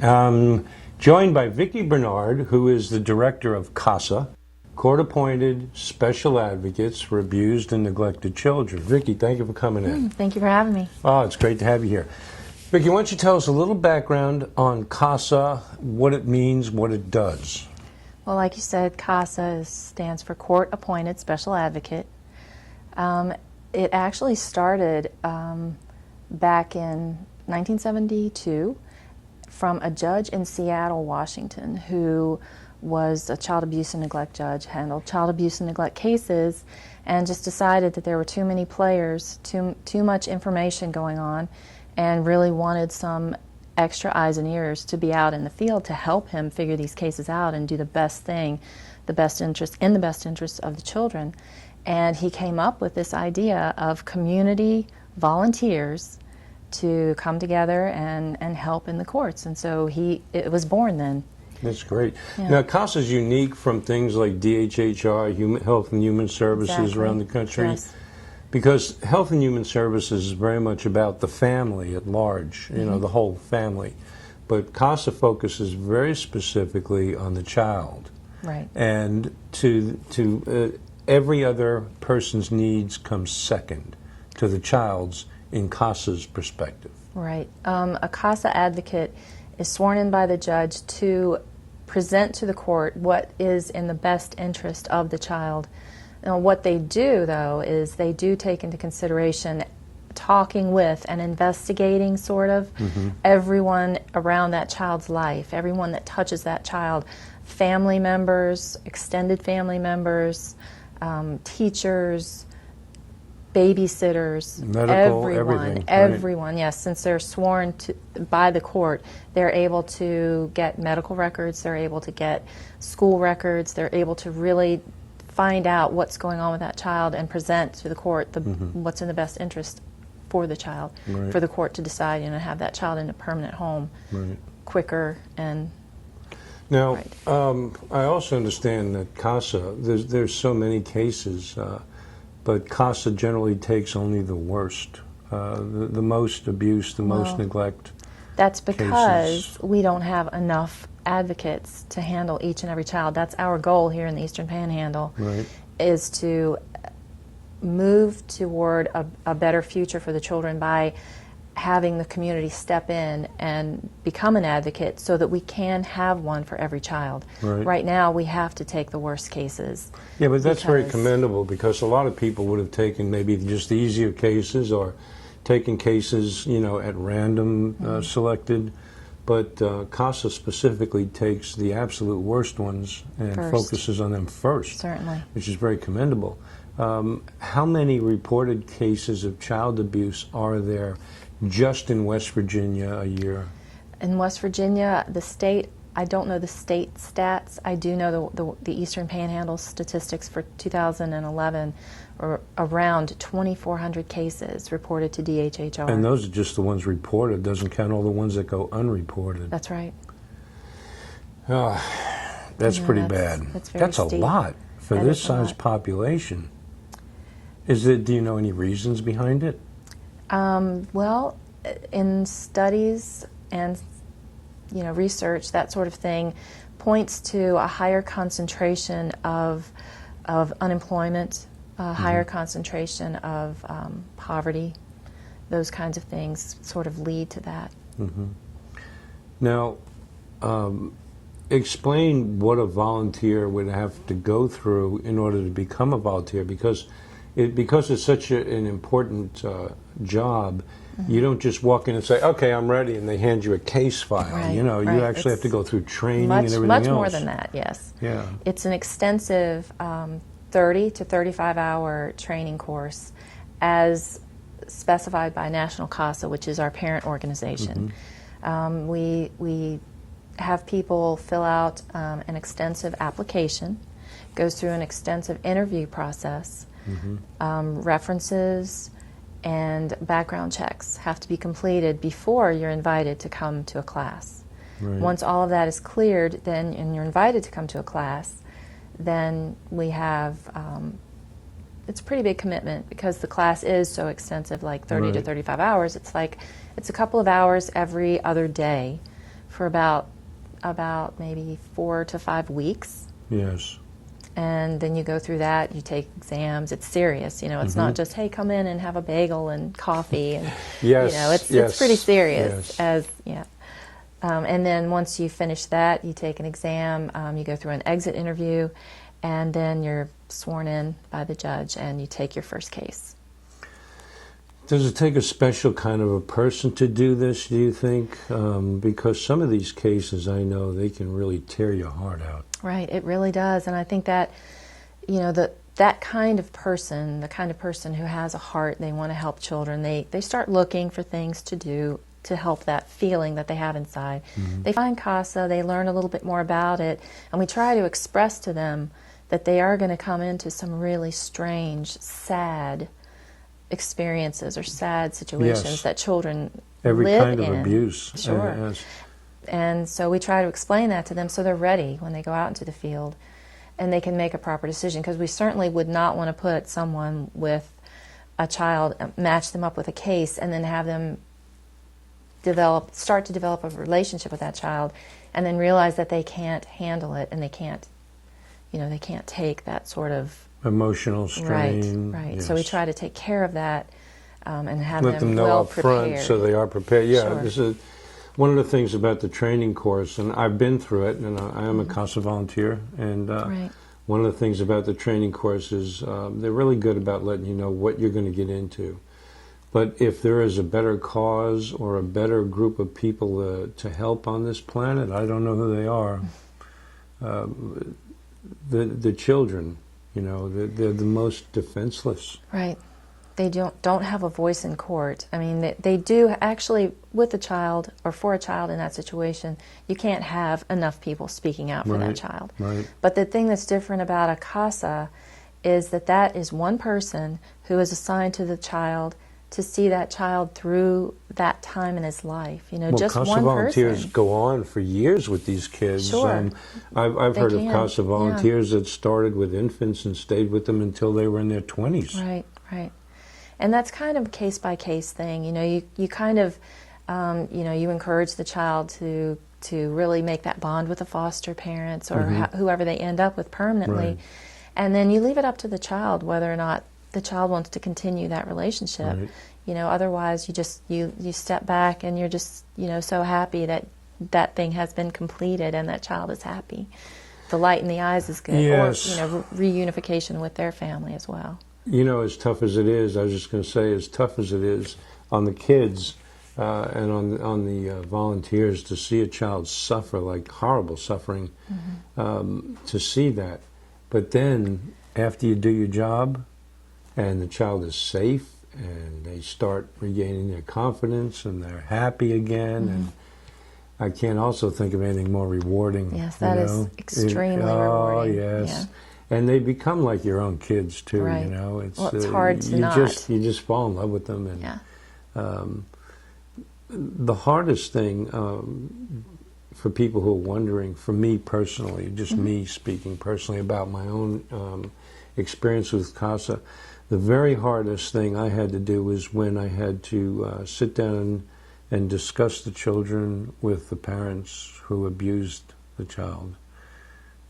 Joined by Vicki Bernard, who is the director of CASA, Court-Appointed Special Advocates for Abused and Neglected Children. Vicki, thank you for coming in. Thank you for having me. Oh, it's great to have you here. Vicki, why don't you tell us a little background on CASA, what it means, what it does? Well, like you said, CASA stands for Court-Appointed Special Advocate. It actually started back in 1972 from a judge in Seattle, Washington, who was a child abuse and neglect judge, handled child abuse and neglect cases, and just decided that there were too many players, too much information going on, and really wanted some extra eyes and ears to be out in the field to help him figure these cases out and do the best thing, in the best interest of the children. And he came up with this idea of community volunteers to come together and help in the courts. And so it was born then. That's great. Yeah. Now, CASA is unique from things like DHHR, Health and Human Services Exactly. around the country. Yes. Because Health and Human Services is very much about the family at large, you know, the whole family. But CASA focuses very specifically on the child. Right. And to every other person's needs comes second to the child's in CASA's perspective. Right. A CASA advocate is sworn in by the judge to present to the court what is in the best interest of the child. Now, what they do, though, is they do take into consideration talking with and investigating, sort of, everyone around that child's life, everyone that touches that child, family members, extended family members, teachers, babysitters, medical, everyone, right? Yes, since they're sworn by the court, they're able to get medical records, they're able to get school records, they're able to really find out what's going on with that child and present to the court what's in the best interest for the child, right. for the court to decide, have that child in a permanent home quicker and. Now, I also understand that CASA, there's so many cases, but CASA generally takes only the worst, the most abuse, the most neglect. That's because we don't have enough advocates to handle each and every child. That's our goal here in the Eastern Panhandle, is to move toward a better future for the children by having the community step in and become an advocate so that we can have one for every child. Right now we have to take the worst cases. Yeah, but that's very commendable, because a lot of people would have taken maybe just the easier cases or taken cases, at random selected. But CASA specifically takes the absolute worst ones and focuses on them first. Certainly. Which is very commendable. How many reported cases of child abuse are there just in West Virginia a year? In West Virginia, the state, I don't know the state stats. I do know the Eastern Panhandle statistics for 2011 are around 2,400 cases reported to DHHR. And those are just the ones reported. Doesn't count all the ones that go unreported. That's right. That's pretty bad. That's a lot for this size population. Do you know any reasons behind it? Well, in studies and research, that sort of thing points to a higher concentration of unemployment, a higher concentration of poverty. Those kinds of things sort of lead to that. Now, explain what a volunteer would have to go through in order to become a volunteer, because it's such an important job. You don't just walk in and say, "Okay, I'm ready," and they hand you a case file. You actually have to go through training and everything else. Much more than that, yes. Yeah. It's an extensive 30 to 35-hour training course, as specified by National CASA, which is our parent organization. We have people fill out an extensive application, goes through an extensive interview process. References and background checks have to be completed before you're invited to come to a class. Once all of that is cleared, and you're invited to come to a class, then we have, it's a pretty big commitment, because the class is so extensive, like 30 to 35 hours. It's a couple of hours every other day for about maybe 4 to 5 weeks. Yes. And then you go through that, you take exams. It's serious, it's not just, hey, come in and have a bagel and coffee. And, Yes. It's pretty serious. Yes. And then once you finish that, you take an exam, you go through an exit interview, and then you're sworn in by the judge and you take your first case. Does it take a special kind of a person to do this, do you think? Because some of these cases, I know, they can really tear your heart out. Right, it really does. And I think that, that kind of person, the kind of person who has a heart, they want to help children, they start looking for things to do to help that feeling that they have inside. They find CASA, they learn a little bit more about it, and we try to express to them that they are going to come into some really strange, sad experiences or sad situations that children Every live kind of in. abuse. Sure. Yes. And so we try to explain that to them so they're ready when they go out into the field and they can make a proper decision, because we certainly would not want to put someone with a child, match them up with a case, and then have them start to develop a relationship with that child and then realize that they can't handle it and they can't take that sort of emotional strain. Right. Yes. So we try to take care of that and have Let them know well up front prepared. so they are prepared. Yeah, Sure. this is one of the things about the training course, and I've been through it, and I am a CASA volunteer, and Right. one of the things about the training course is they're really good about letting you know what you're going to get into. But if there is a better cause or a better group of people to help on this planet, I don't know who they are. The children, they're the most defenseless. Right. They don't have a voice in court. I mean, they do actually, with a child or for a child in that situation, you can't have enough people speaking out for that child. Right. But the thing that's different about a CASA is that is one person who is assigned to the child to see that child through that time in his life. Just CASA one volunteers person. go on for years with these kids. Sure. I've heard of can, CASA volunteers that started with infants and stayed with them until they were in their 20s. Right. And that's kind of a case-by-case thing. You kind of, you encourage the child to really make that bond with the foster parents or whoever they end up with permanently. Right. And then you leave it up to the child whether or not the child wants to continue that relationship. Right. Otherwise you step back and you're just, so happy that thing has been completed and that child is happy. The light in the eyes is good. Yes. Or, reunification with their family as well. As tough as it is, I was just going to say, as tough as it is on the kids and on the volunteers to see a child suffer, like horrible suffering, to see that. But then, after you do your job, and the child is safe, and they start regaining their confidence, and they're happy again, and I can't also think of anything more rewarding. Yes, that is extremely rewarding. Oh, yes. Yeah. And they become like your own kids too. Right. It's hard to not. You just fall in love with them, and the hardest thing for people who are wondering, for me personally, just me speaking personally about my own experience with CASA, the very hardest thing I had to do was when I had to sit down and discuss the children with the parents who abused the child,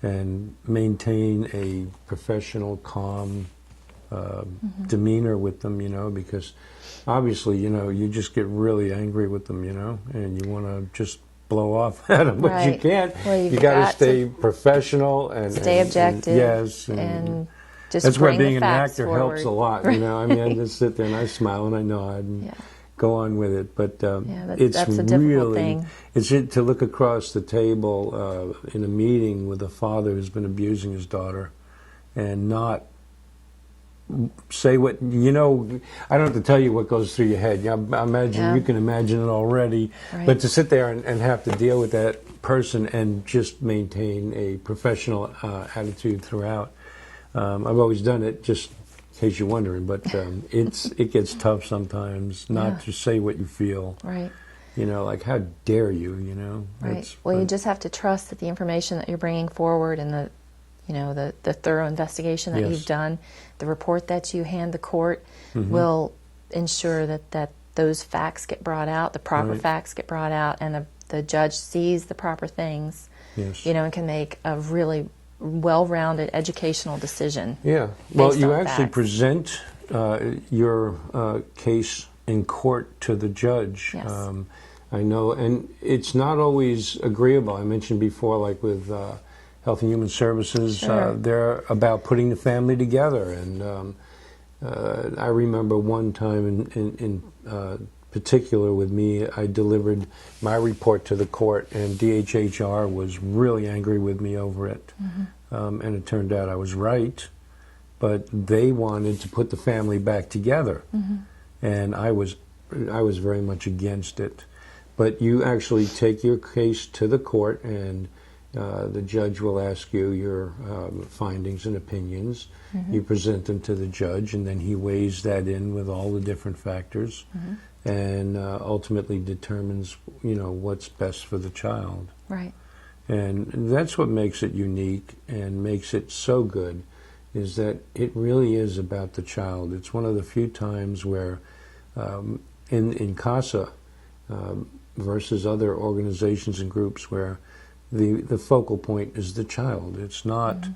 and maintain a professional, calm demeanor with them, because obviously, you just get really angry with them, and you want to just blow off at them, but you can't. Well, you got to stay professional and stay objective. Yes, and just that's where bring being the an facts actor forward. helps a lot. I just sit there and I smile and I nod and go on with it. But it's that's a difficult really thing. It's to look across the table in a meeting with a father who's been abusing his daughter, and not say what I don't have to tell you what goes through your head. I imagine you can imagine it already. Right. But to sit there and have to deal with that person and just maintain a professional attitude throughout. I've always done it, just in case you're wondering. But it gets tough sometimes not to say what you feel. Right. Like, how dare you? Right. Well, you just have to trust that the information that you're bringing forward and the thorough investigation that you've done, the report that you hand the court will ensure that those facts get brought out, the proper facts get brought out, and the judge sees the proper things, Yes. you know, and can make a really well-rounded educational decision. Yeah. Well, based you on actually facts. present your case in court to the judge. Yes. I know, and it's not always agreeable. I mentioned before, like with Health and Human Services, Sure. they're about putting the family together. And I remember one time in particular with me, I delivered my report to the court, and DHHR was really angry with me over it. And it turned out I was right, but they wanted to put the family back together, and I was very much against it. But you actually take your case to the court, and the judge will ask you your findings and opinions. You present them to the judge, and then he weighs that in with all the different factors, and ultimately determines, you know, what's best for the child. Right. And that's what makes it unique and makes it so good, is that it really is about the child. It's one of the few times where in CASA versus other organizations and groups where the focal point is the child. It's not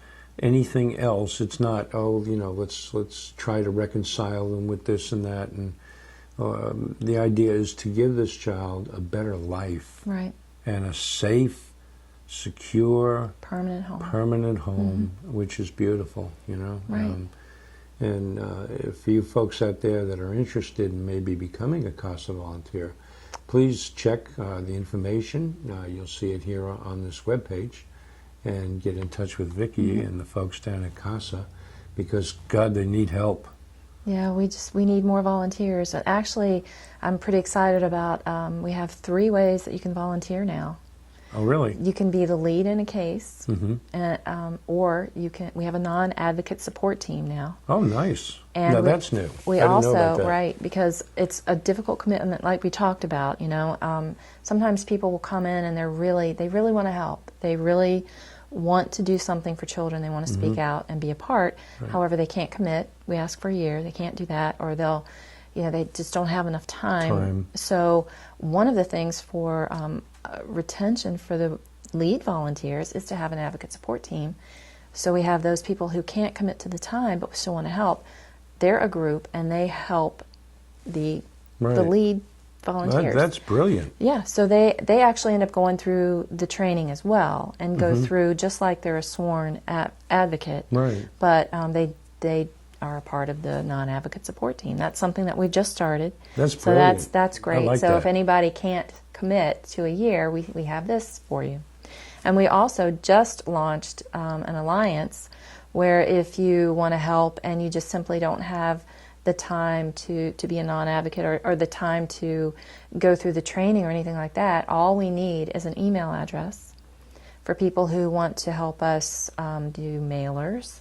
anything else. It's not, oh, you know, let's try to reconcile them with this and that. And the idea is to give this child a better life, Right. and a safe, secure, Permanent home. which is beautiful, you know. Right. And for you folks out there that are interested in maybe becoming a CASA volunteer, please check the information. You'll see it here on this webpage, and get in touch with Vicki and the folks down at CASA, because, God, they need help. Yeah, we need more volunteers. And actually, I'm pretty excited about, we have 3 ways that you can volunteer now. Oh, really? You can be the lead in a case, or we have a non-advocate support team now. Oh, nice. And now that's new. We I didn't also, know about that. right, because it's a difficult commitment, like we talked about. You know, sometimes people will come in and they really want to help. They really want to do something for children. They want to speak out and be a part. Right. However, they can't commit. We ask for a year. They can't do that, or they just don't have enough time. So one of the things for retention for the lead volunteers is to have an advocate support team. So we have those people who can't commit to the time but still want to help. They're a group, and they help the lead volunteers. That's brilliant. Yeah, so they actually end up going through the training as well, and go through just like they're a sworn advocate. Right. But they are a part of the non-advocate support team. That's something that we've just started. That's brilliant. So that's great. I like so that. if anybody can't commit to a year, we have this for you. And we also just launched an alliance where if you want to help and you just simply don't have the time to be a non-advocate, or the time to go through the training or anything like that, all we need is an email address for people who want to help us do mailers,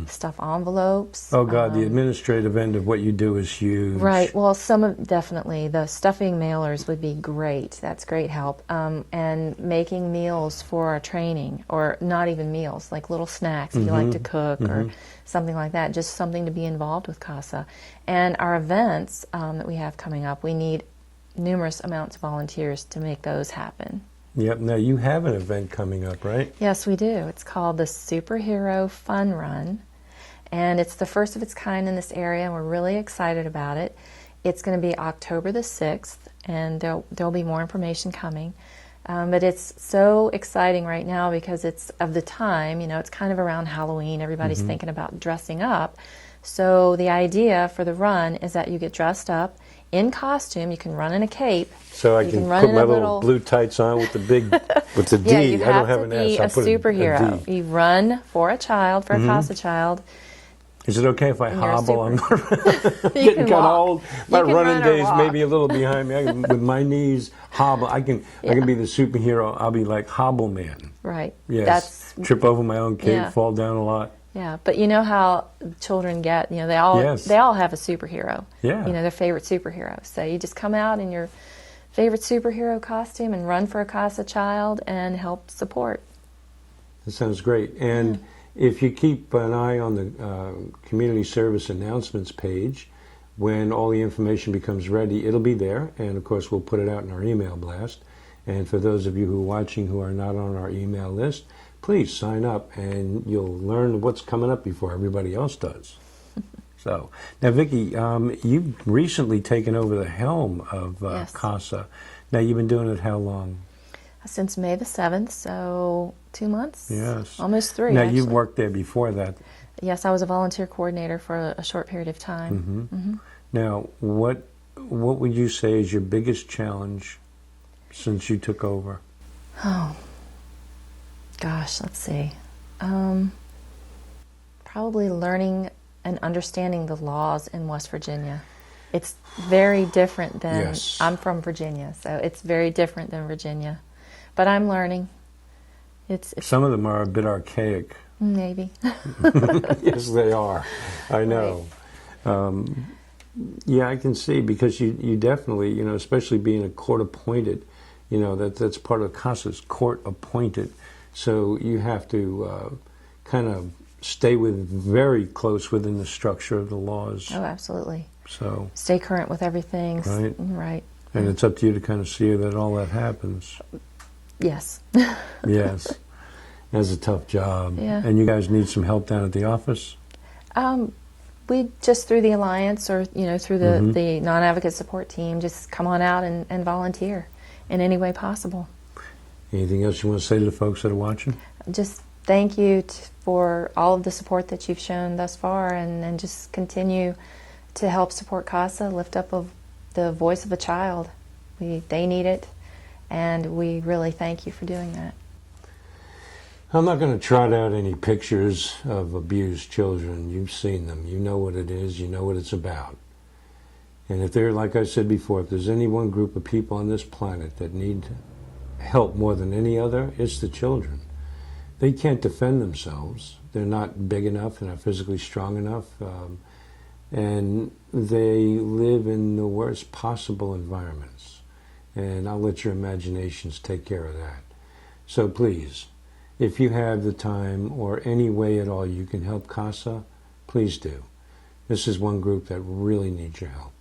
stuff envelopes. Oh, God, the administrative end of what you do is huge. Right. Well, definitely the stuffing mailers would be great. That's great help. And making meals for our training, or not even meals, like little snacks if you like to cook or something like that. Just something to be involved with CASA. And our events that we have coming up, we need numerous amounts of volunteers to make those happen. Yep. Now, you have an event coming up, right? Yes, we do. It's called the Superhero Fun Run, and it's the first of its kind in this area, and we're really excited about it. It's going to be October the 6th, and there'll be more information coming. But it's so exciting right now because it's of the time. You know, it's kind of around Halloween. Everybody's thinking about dressing up. So the idea for the run is that you get dressed up in costume. You can run in a cape. So I can put my little blue tights on with the big, with the D. Yeah, you I don't have have to an be S. a I'll put superhero. a D. You run for a child, for a CASA child. Is it okay if I And you're a hobble? I'm You getting can kind of walk. old. My You can running run or days walk. may be a little behind me. With my knees hobble. I can be the superhero. I'll be like Hobble Man. Right. Yes. Trip over my own cape, Yeah. fall down a lot. Yeah, but you know how children get, they all have a superhero. Yeah. Their favorite superhero. So you just come out in your favorite superhero costume and run for a CASA child and help support. That sounds great. And if you keep an eye on the community service announcements page, when all the information becomes ready, it'll be there. And of course, we'll put it out in our email blast. And for those of you who are watching who are not on our email list, please sign up and you'll learn what's coming up before everybody else does. So, now Vicki, you've recently taken over the helm of Yes. CASA. Now, you've been doing it how long? Since May the 7th, so 2 months? Yes. Almost 3, Now, actually. you've worked there before that. Yes, I was a volunteer coordinator for a short period of time. Mm-hmm. Now, what would you say is your biggest challenge since you took over? Oh, gosh, let's see. Probably learning and understanding the laws in West Virginia. It's very different than, Yes. I'm from Virginia, so it's very different than Virginia. But I'm learning. It's Some of them are a bit archaic. maybe. Yes, they are. I know. Yeah, I can see, because you definitely, you know, especially being a court appointed, you know, that's part of CASA's court appointed. So you have to kind of stay very close within the structure of the laws. Oh, absolutely. So, Stay current with everything. Right. Right. and it's up to you to kind of see that all that happens. Yes. Yes. That's a tough job. Yeah. And you guys need some help down at the office? We just, through the Alliance, or, you know, through the non-advocate support team, just come on out and volunteer in any way possible. Anything else you want to say to the folks that are watching? Just thank you for all of the support that you've shown thus far, and just continue to help support CASA, lift up the voice of a child. They need it, and we really thank you for doing that. I'm not going to trot out any pictures of abused children. You've seen them. You know what it is. You know what it's about. And if there, like I said before, if there's any one group of people on this planet that need help more than any other, it's the children. They can't defend themselves. They're not big enough. They're not physically strong enough. And they live in the worst possible environments. And I'll let your imaginations take care of that. So please, if you have the time or any way at all you can help CASA, please do. This is one group that really needs your help.